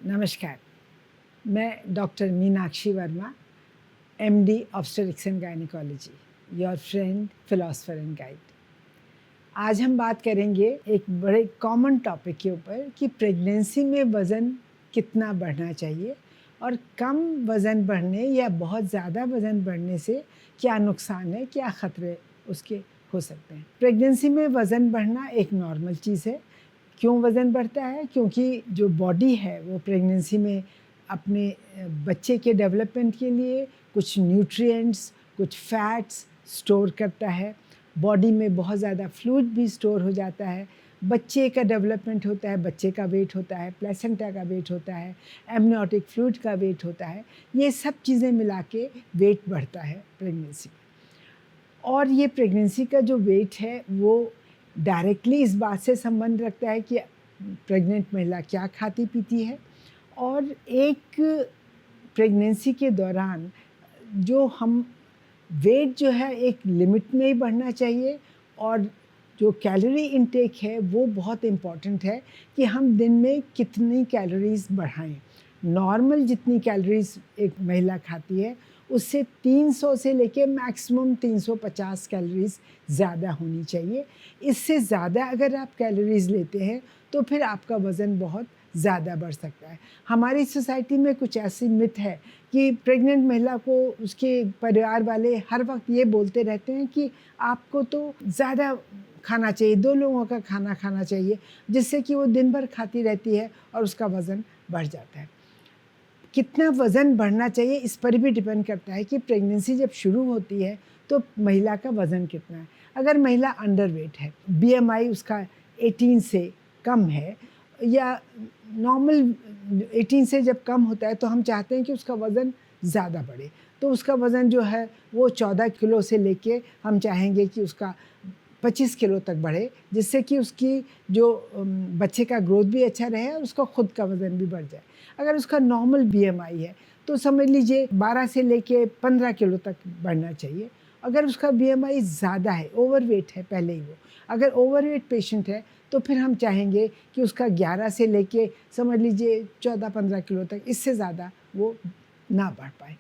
नमस्कार, मैं doctor Meenakshi Verma, MD obstetrics and gynaecology, your friend, philosopher and guide. आज हम बात करेंगे एक बड़े कॉमन टॉपिक के ऊपर कि प्रेगनेंसी में वज़न कितना बढ़ना चाहिए और कम वज़न बढ़ने या बहुत ज़्यादा वज़न बढ़ने से क्या नुकसान है, क्या ख़तरे उसके हो सकते हैं। प्रेगनेंसी में वज़न बढ़ना एक नॉर्मल चीज़ है। क्यों वज़न बढ़ता है? क्योंकि जो बॉडी है वो प्रेगनेंसी में अपने बच्चे के डेवलपमेंट के लिए कुछ न्यूट्रिएंट्स, कुछ फैट्स स्टोर करता है। बॉडी में बहुत ज़्यादा फ्लूइड भी स्टोर हो जाता है। बच्चे का डेवलपमेंट होता है, बच्चे का वेट होता है, प्लेसेंटा का वेट होता है, एमनियोटिक फ्लूइड का वेट होता है। ये सब चीज़ें मिला के वेट बढ़ता है प्रेगनेंसी में। और ये प्रेगनेंसी का जो वेट है वो डायरेक्टली इस बात से संबंध रखता है कि प्रेग्नेंट महिला क्या खाती पीती है, और एक प्रेगनेंसी के दौरान जो हम वेट जो है एक लिमिट में ही बढ़ना चाहिए। और जो कैलोरी इनटेक है वो बहुत इम्पॉर्टेंट है कि हम दिन में कितनी कैलोरीज बढ़ाएं। नॉर्मल जितनी कैलोरीज एक महिला खाती है उससे 300 से लेके मैक्सिमम 350 कैलोरीज ज़्यादा होनी चाहिए। इससे ज़्यादा अगर आप कैलोरीज लेते हैं तो फिर आपका वज़न बहुत ज़्यादा बढ़ सकता है। हमारी सोसाइटी में कुछ ऐसी मिथ है कि प्रेग्नेंट महिला को उसके परिवार वाले हर वक्त ये बोलते रहते हैं कि आपको तो ज़्यादा खाना चाहिए, 2 लोगों का खाना खाना चाहिए, जिससे कि वो दिन भर खाती रहती है और उसका वज़न बढ़ जाता है। कितना वज़न बढ़ना चाहिए इस पर भी डिपेंड करता है कि प्रेगनेंसी जब शुरू होती है तो महिला का वज़न कितना है। अगर महिला अंडरवेट है, बीएमआई उसका 18 से कम है या नॉर्मल 18 से जब कम होता है तो हम चाहते हैं कि उसका वज़न ज़्यादा बढ़े। तो उसका वज़न जो है वो 14 किलो से लेके हम चाहेंगे कि उसका 25 किलो तक बढ़े, जिससे कि उसकी जो बच्चे का ग्रोथ भी अच्छा रहे और उसका खुद का वज़न भी बढ़ जाए। अगर उसका नॉर्मल बीएमआई है तो समझ लीजिए 12 से लेके 15 किलो तक बढ़ना चाहिए। अगर उसका बीएमआई ज़्यादा है, ओवरवेट है पहले ही वो, अगर ओवरवेट पेशेंट है तो फिर हम चाहेंगे कि उसका 11 से लेके समझ लीजिए 14-15 किलो तक, इससे ज़्यादा वो ना बढ़ पाए।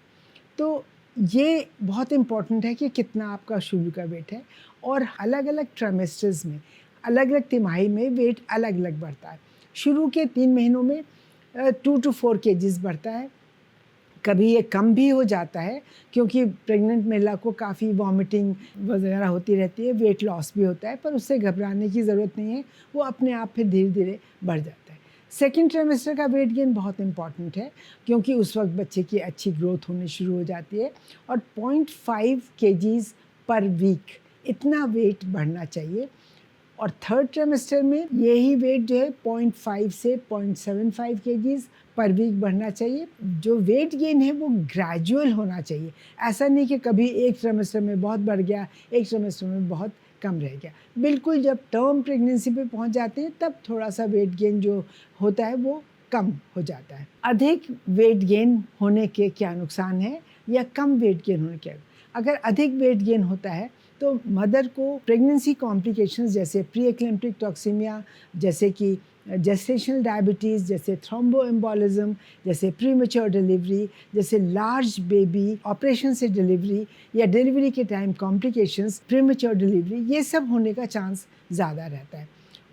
तो ये बहुत इम्पॉर्टेंट है कि कितना आपका शुरू का वेट है। और अलग अलग ट्राइमेस्टर्स में, अलग अलग तिमाही में वेट अलग अलग बढ़ता है। शुरू के 3 महीनों में 2 to 4 केजीज़ बढ़ता है। कभी ये कम भी हो जाता है क्योंकि प्रेग्नेंट महिला को काफ़ी वॉमिटिंग वगैरह होती रहती है, वेट लॉस भी होता है, पर उससे घबराने की ज़रूरत नहीं है, वो अपने आप फिर धीरे धीरे बढ़ जाता है। सेकेंड ट्राइमेस्टर का वेट गेन बहुत इंपॉर्टेंट है क्योंकि उस वक्त बच्चे की अच्छी ग्रोथ होनी शुरू हो जाती है और 0.5 केजीज़ पर वीक इतना वेट बढ़ना चाहिए। और थर्ड ट्राइमेस्टर में यही वेट जो है 0.5 से 0.75 केजीज़ पर वीक बढ़ना चाहिए। जो वेट गेन है वो ग्रेजुअल होना चाहिए, ऐसा नहीं कि कभी एक ट्राइमेस्टर में बहुत बढ़ गया, एक ट्राइमेस्टर में बहुत कम रह गया। बिल्कुल जब टर्म प्रेगनेंसी पे पहुंच जाते हैं तब थोड़ा सा वेट गेन जो होता है वो कम हो जाता है। अधिक वेट गेन होने के क्या नुकसान है या कम वेट गेन होने के, अगर अधिक वेट गेन होता है तो मदर को प्रेगनेंसी कॉम्प्लिकेशंस जैसे प्री एक्लेम्प्टिक टॉक्सीमिया, जैसे कि जेस्टेशनल डायबिटीज़, जैसे थ्रोम्बोएम्बोलिज्म, जैसे प्रीमेच्योर डिलीवरी, जैसे लार्ज बेबी ऑपरेशन से डिलीवरी या डिलीवरी के टाइम कॉम्प्लिकेशंस, प्रीमेच्योर डिलीवरी, ये सब होने का चांस ज़्यादा रहता है।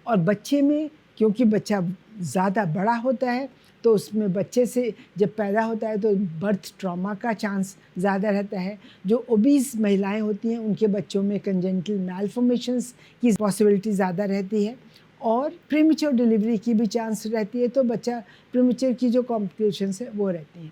और बच्चे में क्योंकि बच्चा ज़्यादा बड़ा होता है तो उसमें बच्चे से जब पैदा होता है तो बर्थ ट्रॉमा का चांस ज़्यादा रहता है। जो ओबीस महिलाएं होती हैं उनके बच्चों में कंजेनिटल मैलफॉर्मेशंस की पॉसिबिलिटी ज़्यादा रहती है और प्रीमेच्योर डिलीवरी की भी चांस रहती है, तो बच्चा प्रीमेच्योर की जो कॉम्प्लिकेशंस है वो रहती हैं।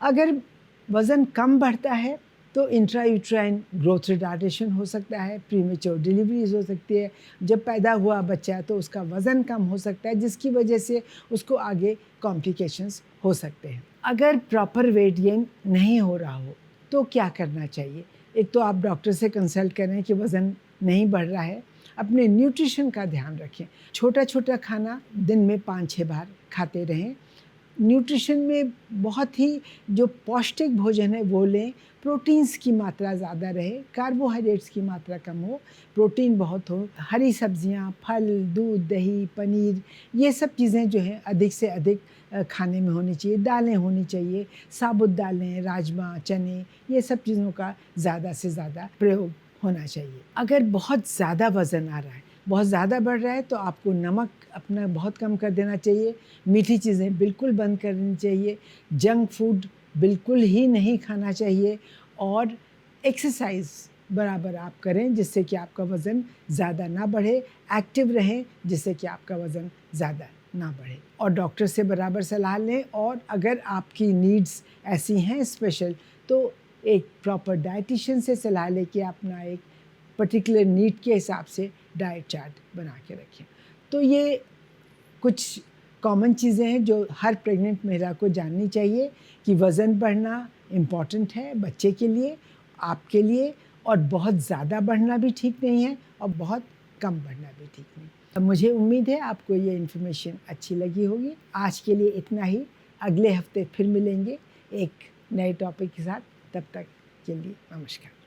अगर वज़न कम बढ़ता है तो इंट्रायूट्राइन ग्रोथ रिटार्डेशन हो सकता है, प्रीमेच्योर डिलीवरीज हो सकती है। जब पैदा हुआ बच्चा तो उसका वज़न कम हो सकता है जिसकी वजह से उसको आगे कॉम्प्लिकेशंस हो सकते हैं। अगर प्रॉपर वेट गेन नहीं हो रहा हो तो क्या करना चाहिए? एक तो आप डॉक्टर से कंसल्ट करें कि वज़न नहीं बढ़ रहा है। अपने न्यूट्रिशन का ध्यान रखें, छोटा छोटा खाना दिन में 5-6 बार खाते रहें। न्यूट्रिशन में बहुत ही जो पौष्टिक भोजन है वो लें, प्रोटीन्स की मात्रा ज़्यादा रहे, कार्बोहाइड्रेट्स की मात्रा कम हो, प्रोटीन बहुत हो, हरी सब्जियां, फल, दूध, दही, पनीर, ये सब चीज़ें जो हैं अधिक से अधिक खाने में होनी चाहिए। दालें होनी चाहिए, साबुत दालें, राजमा, चने, ये सब चीज़ों का ज़्यादा से ज़्यादा प्रयोग होना चाहिए। अगर बहुत ज़्यादा वज़न आ रहा है, बहुत ज़्यादा बढ़ रहा है, तो आपको नमक अपना बहुत कम कर देना चाहिए, मीठी चीज़ें बिल्कुल बंद करनी चाहिए, जंक फूड बिल्कुल ही नहीं खाना चाहिए और एक्सरसाइज बराबर आप करें जिससे कि आपका वज़न ज़्यादा ना बढ़े, एक्टिव रहें जिससे कि आपका वज़न ज़्यादा ना बढ़े, और डॉक्टर से बराबर सलाह लें। और अगर आपकी नीड्स ऐसी हैं स्पेशल, तो एक प्रॉपर डाइटिशियन से सलाह लेके अपना एक पर्टिकुलर नीड के हिसाब से डाइट चार्ट बना के रखें। तो ये कुछ कॉमन चीज़ें हैं जो हर प्रेग्नेंट महिला को जाननी चाहिए कि वज़न बढ़ना इम्पॉर्टेंट है बच्चे के लिए, आपके लिए, और बहुत ज़्यादा बढ़ना भी ठीक नहीं है और बहुत कम बढ़ना भी ठीक नहीं। अब मुझे उम्मीद है आपको ये इन्फॉर्मेशन अच्छी लगी होगी। आज के लिए इतना ही, अगले हफ्ते फिर मिलेंगे एक नए टॉपिक के साथ। तब तक के लिए नमस्कार।